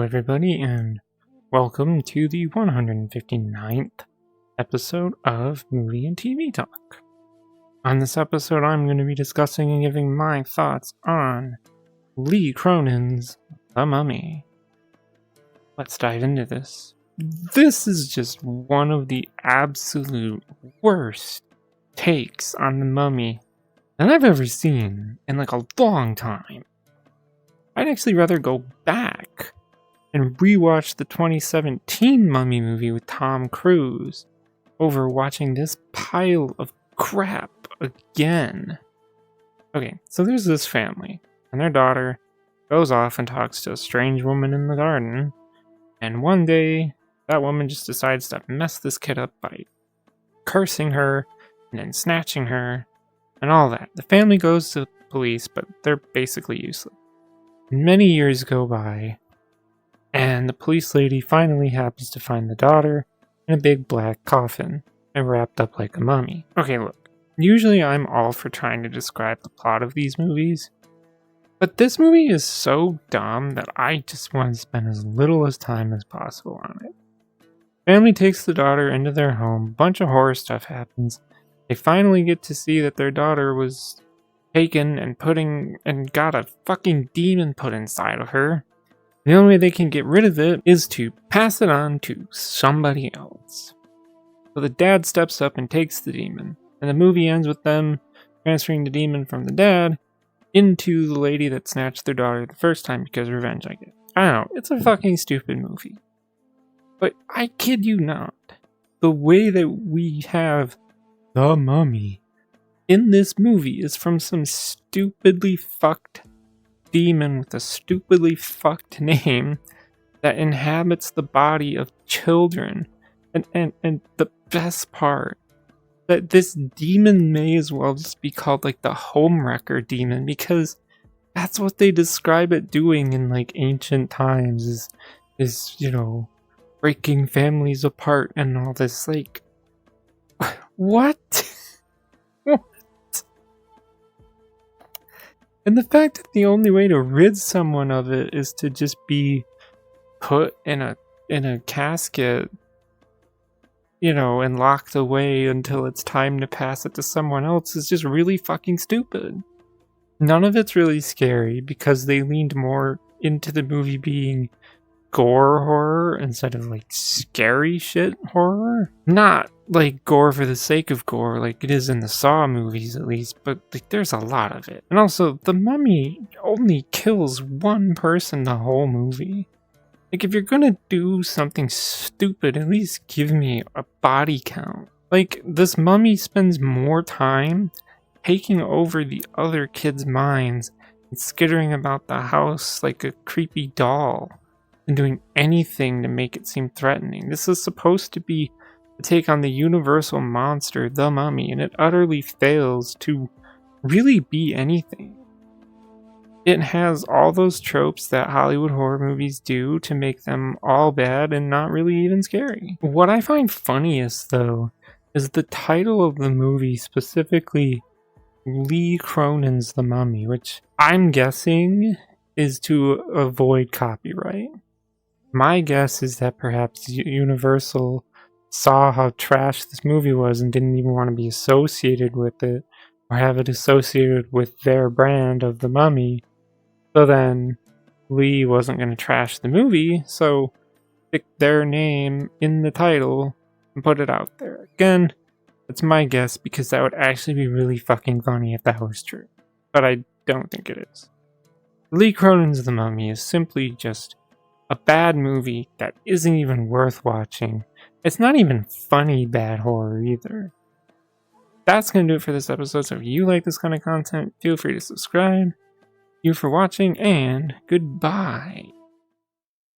everybody, and welcome to the 159th episode of Movie and TV Talk. On this episode, I'm going to be discussing and giving my thoughts on Lee Cronin's The Mummy. Let's dive into this. This is just one of the absolute worst takes on The Mummy that I've ever seen in like a long time. I'd actually rather go back and rewatch the 2017 Mummy movie with Tom Cruise over watching this pile of crap again. Okay, so there's this family, and their daughter goes off and talks to a strange woman in the garden, and one day, that woman just decides to mess this kid up by cursing her, and then snatching her, and all that. The family goes to the police, but they're basically useless. Many years go by, and the police lady finally happens to find the daughter in a big black coffin and wrapped up like a mummy. Okay, look, usually I'm all for trying to describe the plot of these movies, but this movie is so dumb that I just want to spend as little as time as possible on it. Family takes the daughter into their home, a bunch of horror stuff happens, they finally get to see that their daughter was taken and got a fucking demon put inside of her. The only way they can get rid of it is to pass it on to somebody else. So the dad steps up and takes the demon, and the movie ends with them transferring the demon from the dad into the lady that snatched their daughter the first time because revenge, I guess. I don't know, it's a fucking stupid movie. But I kid you not, the way that we have The Mummy in this movie is from some stupidly fucked demon with a stupidly fucked name that inhabits the body of children. And the best part, that this demon may as well just be called like the homewrecker demon, because that's what they describe it doing in like ancient times, is you know, breaking families apart and all this. Like, what? And the fact that the only way to rid someone of it is to just be put in a casket, you know, and locked away until it's time to pass it to someone else is just really fucking stupid. None of it's really scary because they leaned more into the movie being gore horror instead of like scary shit horror. Not like gore for the sake of gore like it is in the Saw movies at least, but like there's a lot of it. And also, the mummy only kills one person the whole movie. Like, if you're gonna do something stupid, at least give me a body count. Like, this mummy spends more time taking over the other kids' minds and skittering about the house like a creepy doll and doing anything to make it seem threatening. This is supposed to be a take on the universal monster, the mummy, and it utterly fails to really be anything. It has all those tropes that Hollywood horror movies do to make them all bad and not really even scary. What I find funniest, though, is the title of the movie, specifically Lee Cronin's The Mummy, which I'm guessing is to avoid copyright. My guess is that perhaps Universal saw how trash this movie was and didn't even want to be associated with it or have it associated with their brand of The Mummy. So then Lee wasn't going to trash the movie, so pick their name in the title and put it out there. Again, it's my guess because that would actually be really fucking funny if that was true. But I don't think it is. Lee Cronin's The Mummy is simply just a bad movie that isn't even worth watching. It's not even funny bad horror either. That's going to do it for this episode, so if you like this kind of content, feel free to subscribe. Thank you for watching, and goodbye.